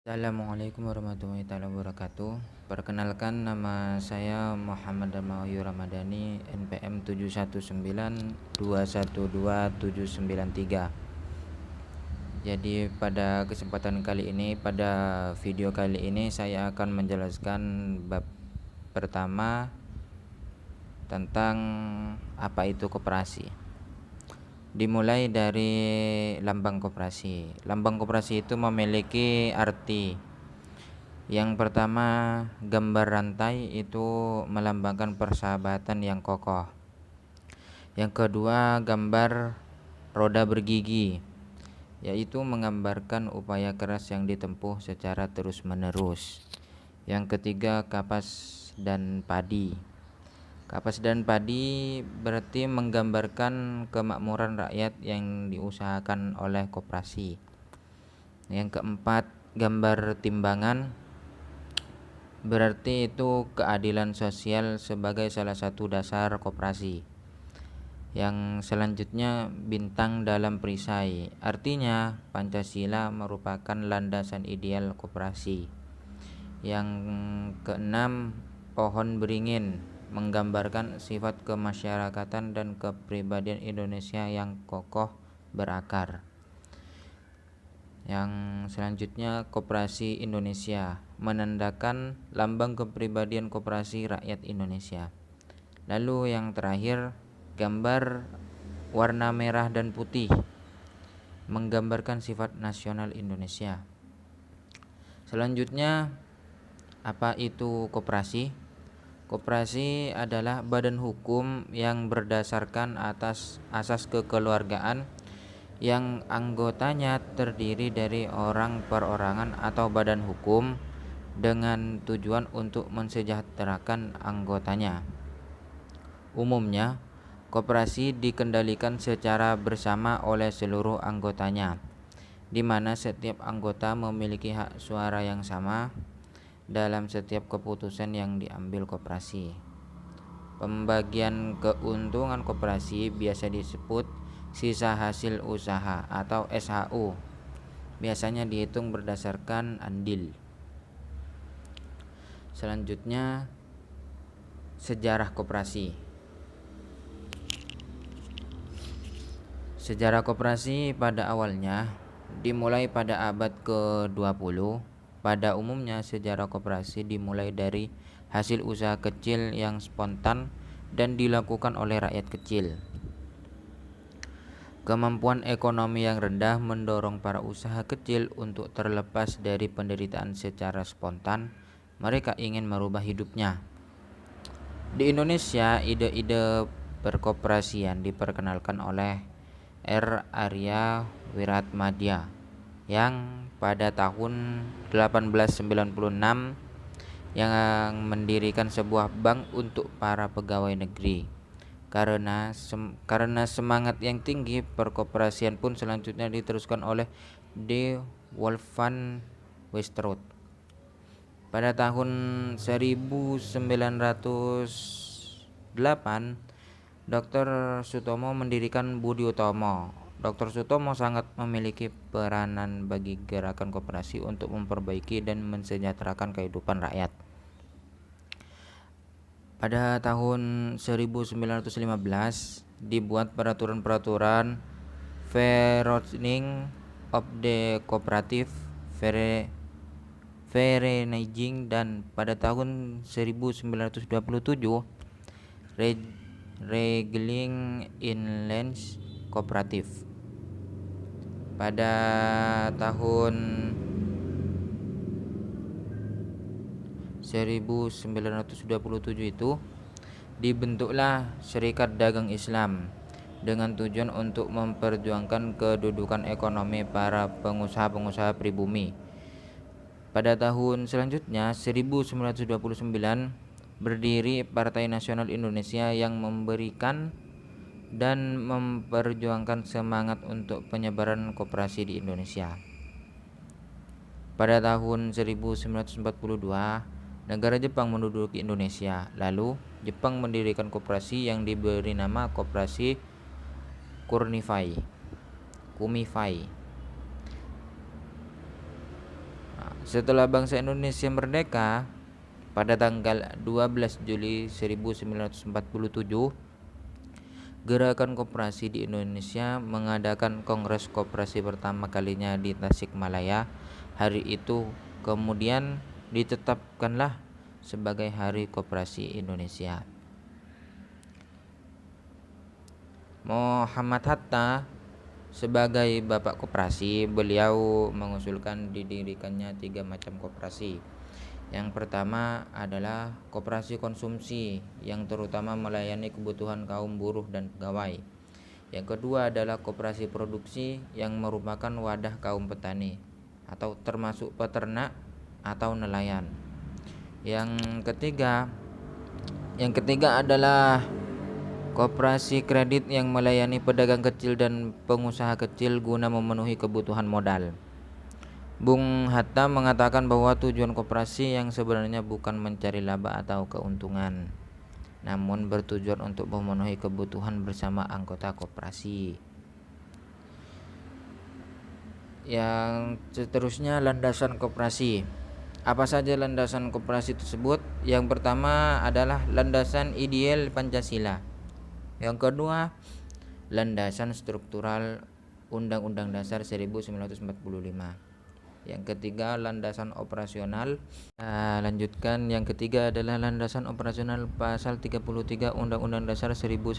Assalamualaikum warahmatullahi wabarakatuh. Perkenalkan, nama saya Muhammad Darmawan Ramadhani, NPM 719212793. Jadi pada kesempatan kali ini, pada video kali ini saya akan menjelaskan bab pertama tentang apa itu koperasi. Dimulai dari lambang koperasi. Lambang koperasi itu memiliki arti. Yang pertama, gambar rantai itu melambangkan persahabatan yang kokoh. Yang kedua, gambar roda bergigi, yaitu menggambarkan upaya keras yang ditempuh secara terus-menerus. Yang ketiga, kapas dan padi. Kapas dan padi berarti menggambarkan kemakmuran rakyat yang diusahakan oleh koperasi. Yang keempat, gambar timbangan berarti itu keadilan sosial sebagai salah satu dasar koperasi. Yang selanjutnya, bintang dalam perisai, artinya Pancasila merupakan landasan ideal koperasi. Yang keenam, pohon beringin menggambarkan sifat kemasyarakatan dan kepribadian Indonesia yang kokoh berakar. Yang selanjutnya, koperasi Indonesia menandakan lambang kepribadian koperasi rakyat Indonesia. Lalu yang terakhir, gambar warna merah dan putih menggambarkan sifat nasional Indonesia. Selanjutnya, apa itu koperasi? Koperasi adalah badan hukum yang berdasarkan atas asas kekeluargaan yang anggotanya terdiri dari orang perorangan atau badan hukum dengan tujuan untuk mensejahterakan anggotanya. Umumnya, koperasi dikendalikan secara bersama oleh seluruh anggotanya, di mana setiap anggota memiliki hak suara yang sama dalam setiap keputusan yang diambil koperasi. Pembagian keuntungan koperasi biasa disebut sisa hasil usaha atau SHU. Biasanya dihitung berdasarkan andil. Selanjutnya, sejarah koperasi. Sejarah koperasi pada awalnya dimulai pada abad ke-20. Pada umumnya, sejarah koperasi dimulai dari hasil usaha kecil yang spontan dan dilakukan oleh rakyat kecil. Kemampuan ekonomi yang rendah mendorong para usaha kecil untuk terlepas dari penderitaan secara spontan. Mereka ingin merubah hidupnya. Di Indonesia, ide-ide perkoperasian diperkenalkan oleh R. Arya Wiratmadja yang pada tahun 1896 yang mendirikan sebuah bank untuk para pegawai negeri. Karena semangat yang tinggi, perkoperasian pun selanjutnya diteruskan oleh D. Wolf van Westerhout. Pada tahun 1908, Dr. Sutomo mendirikan Budi Utomo. Dr. Sutomo sangat memiliki peranan bagi gerakan koperasi untuk memperbaiki dan mensejahterakan kehidupan rakyat. Pada tahun 1915 dibuat peraturan-peraturan Verordening of the Cooperative Vereniging, dan pada tahun 1927 Regeling Inlands Cooperative. Pada tahun 1927 itu dibentuklah Serikat Dagang Islam dengan tujuan untuk memperjuangkan kedudukan ekonomi para pengusaha-pengusaha pribumi. Pada tahun selanjutnya, 1929, berdiri Partai Nasional Indonesia yang memberikan dan memperjuangkan semangat untuk penyebaran koperasi di Indonesia. Pada tahun 1942, negara Jepang menduduki Indonesia. Lalu, Jepang mendirikan koperasi yang diberi nama Koperasi Kumifai. Setelah bangsa Indonesia merdeka pada tanggal 12 Juli 1947, Gerakan Koperasi di Indonesia mengadakan Kongres Koperasi pertama kalinya di Tasikmalaya. Hari itu kemudian ditetapkanlah sebagai Hari Koperasi Indonesia. Muhammad Hatta sebagai bapak koperasi, beliau mengusulkan didirikannya 3 macam koperasi. Yang pertama adalah koperasi konsumsi yang terutama melayani kebutuhan kaum buruh dan pegawai. Yang kedua adalah koperasi produksi yang merupakan wadah kaum petani atau termasuk peternak atau nelayan. Yang ketiga adalah koperasi kredit yang melayani pedagang kecil dan pengusaha kecil guna memenuhi kebutuhan modal. Bung Hatta mengatakan bahwa tujuan koperasi yang sebenarnya bukan mencari laba atau keuntungan, namun bertujuan untuk memenuhi kebutuhan bersama anggota koperasi. Yang seterusnya, landasan koperasi. Apa saja landasan koperasi tersebut? Yang pertama adalah landasan ideal Pancasila. Yang kedua, landasan struktural Undang-Undang Dasar 1945. Yang ketiga, landasan operasional. Lanjutkan, yang ketiga adalah landasan operasional pasal 33 Undang-Undang Dasar 1945.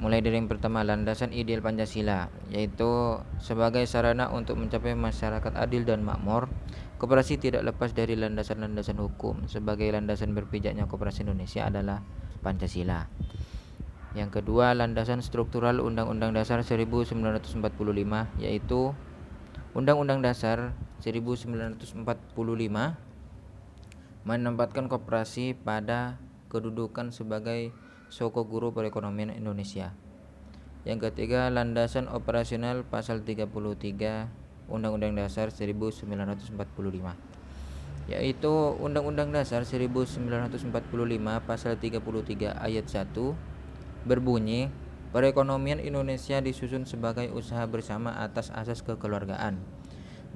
Mulai dari yang pertama, landasan ideal Pancasila, yaitu sebagai sarana untuk mencapai masyarakat adil dan makmur. Koperasi tidak lepas dari landasan-landasan hukum. Sebagai landasan berpijaknya koperasi Indonesia adalah Pancasila. Yang kedua, landasan struktural Undang-Undang Dasar 1945, yaitu Undang-Undang Dasar 1945 menempatkan koperasi pada kedudukan sebagai sokoguru perekonomian Indonesia. Yang ketiga, landasan operasional pasal 33 Undang-Undang Dasar 1945, yaitu Undang-Undang Dasar 1945 pasal 33 ayat 1 berbunyi, perekonomian Indonesia disusun sebagai usaha bersama atas asas kekeluargaan.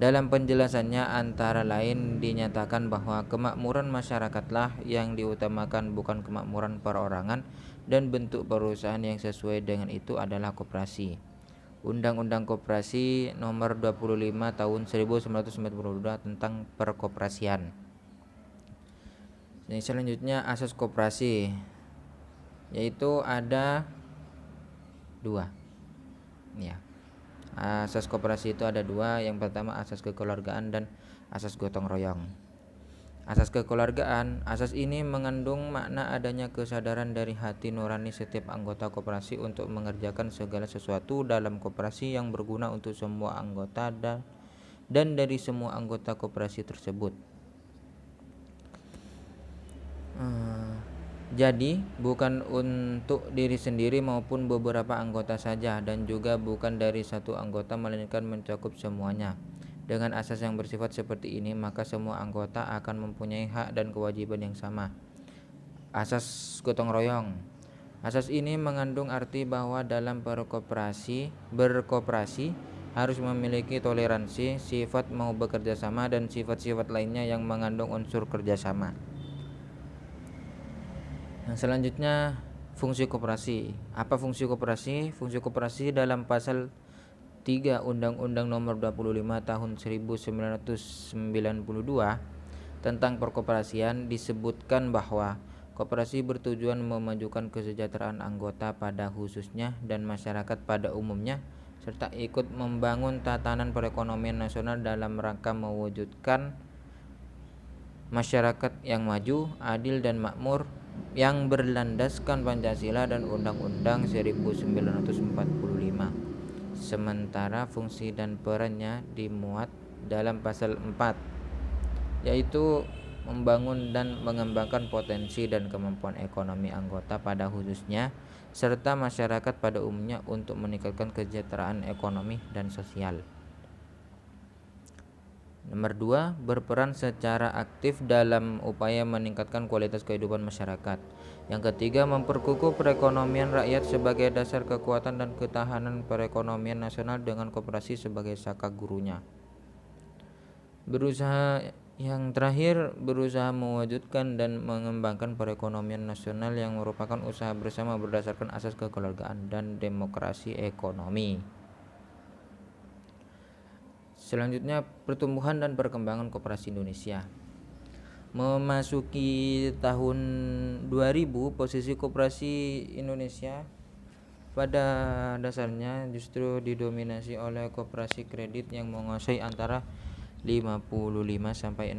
Dalam penjelasannya antara lain dinyatakan bahwa kemakmuran masyarakatlah yang diutamakan, bukan kemakmuran perorangan, dan bentuk perusahaan yang sesuai dengan itu adalah koperasi. Undang-Undang Koperasi Nomor 25 Tahun 1992 tentang perkoperasian. Yang selanjutnya, asas koperasi, yaitu ada 2. Ya. Asas koperasi itu ada 2. Yang pertama asas kekeluargaan dan asas gotong royong. Asas kekeluargaan, asas ini mengandung makna adanya kesadaran dari hati nurani setiap anggota koperasi untuk mengerjakan segala sesuatu dalam koperasi yang berguna untuk semua anggota dan dari semua anggota koperasi tersebut. Jadi bukan untuk diri sendiri maupun beberapa anggota saja, dan juga bukan dari satu anggota melainkan mencakup semuanya. Dengan asas yang bersifat seperti ini, maka semua anggota akan mempunyai hak dan kewajiban yang sama. Asas gotong royong. Asas ini mengandung arti bahwa dalam berkoperasi harus memiliki toleransi, sifat mau bekerja sama, dan sifat-sifat lainnya yang mengandung unsur kerjasama. Yang selanjutnya, fungsi koperasi. Apa fungsi koperasi? Fungsi koperasi dalam pasal 3 Undang-Undang Nomor 25 Tahun 1992 tentang perkoperasian disebutkan bahwa koperasi bertujuan memajukan kesejahteraan anggota pada khususnya dan masyarakat pada umumnya, serta ikut membangun tatanan perekonomian nasional dalam rangka mewujudkan masyarakat yang maju, adil dan makmur yang berlandaskan Pancasila dan Undang-Undang 1945. Sementara fungsi dan perannya dimuat dalam pasal 4, yaitu membangun dan mengembangkan potensi dan kemampuan ekonomi anggota pada khususnya serta masyarakat pada umumnya untuk meningkatkan kesejahteraan ekonomi dan sosial. Nomor 2, berperan secara aktif dalam upaya meningkatkan kualitas kehidupan masyarakat. Yang ketiga, memperkukuh perekonomian rakyat sebagai dasar kekuatan dan ketahanan perekonomian nasional dengan koperasi sebagai saka gurunya. Yang terakhir, berusaha mewujudkan dan mengembangkan perekonomian nasional yang merupakan usaha bersama berdasarkan asas kekeluargaan dan demokrasi ekonomi. Selanjutnya, pertumbuhan dan perkembangan koperasi Indonesia. Memasuki tahun 2000, posisi koperasi Indonesia pada dasarnya justru didominasi oleh koperasi kredit yang menguasai antara 55-60%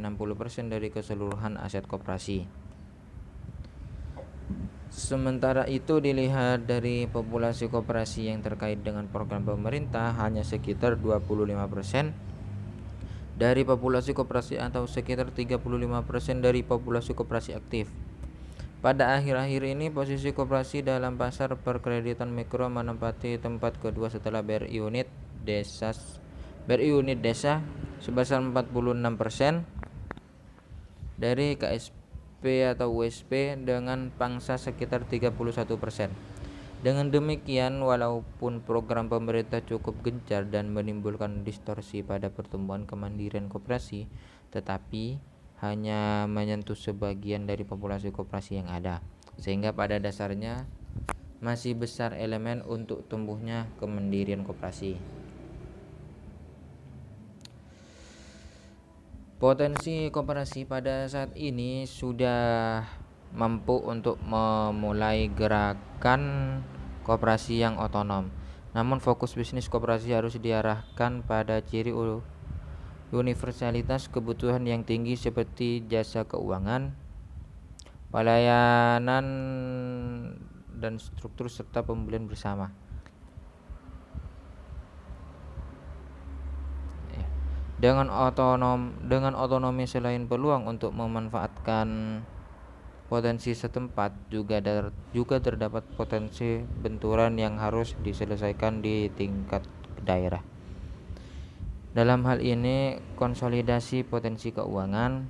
dari keseluruhan aset koperasi. Sementara itu, dilihat dari populasi koperasi yang terkait dengan program pemerintah, hanya sekitar 25% dari populasi koperasi atau sekitar 35% dari populasi koperasi aktif. Pada akhir-akhir ini, posisi koperasi dalam pasar perkreditan mikro menempati tempat kedua setelah BRI unit desa sebesar 46% dari KSP atau USP dengan pangsa sekitar 31%. Dengan demikian, walaupun program pemerintah cukup gencar dan menimbulkan distorsi pada pertumbuhan kemandirian koperasi, tetapi hanya menyentuh sebagian dari populasi koperasi yang ada, sehingga pada dasarnya masih besar elemen untuk tumbuhnya kemandirian koperasi. Potensi koperasi pada saat ini sudah mampu untuk memulai gerakan koperasi yang otonom. Namun fokus bisnis koperasi harus diarahkan pada ciri universalitas kebutuhan yang tinggi seperti jasa keuangan, pelayanan, dan struktur serta pembelian bersama. Dengan otonomi selain peluang untuk memanfaatkan potensi setempat, juga terdapat potensi benturan yang harus diselesaikan di tingkat daerah. Dalam hal ini, konsolidasi potensi keuangan,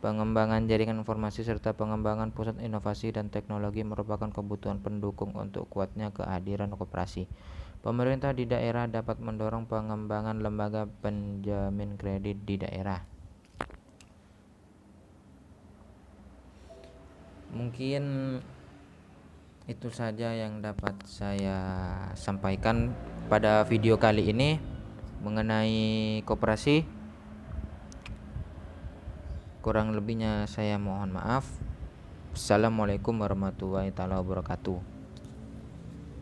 pengembangan jaringan informasi serta pengembangan pusat inovasi dan teknologi merupakan kebutuhan pendukung untuk kuatnya kehadiran koperasi. Pemerintah di daerah dapat mendorong pengembangan lembaga penjamin kredit di daerah. Mungkin itu saja yang dapat saya sampaikan pada video kali ini mengenai koperasi. Kurang lebihnya saya mohon maaf. Assalamualaikum warahmatullahi wabarakatuh.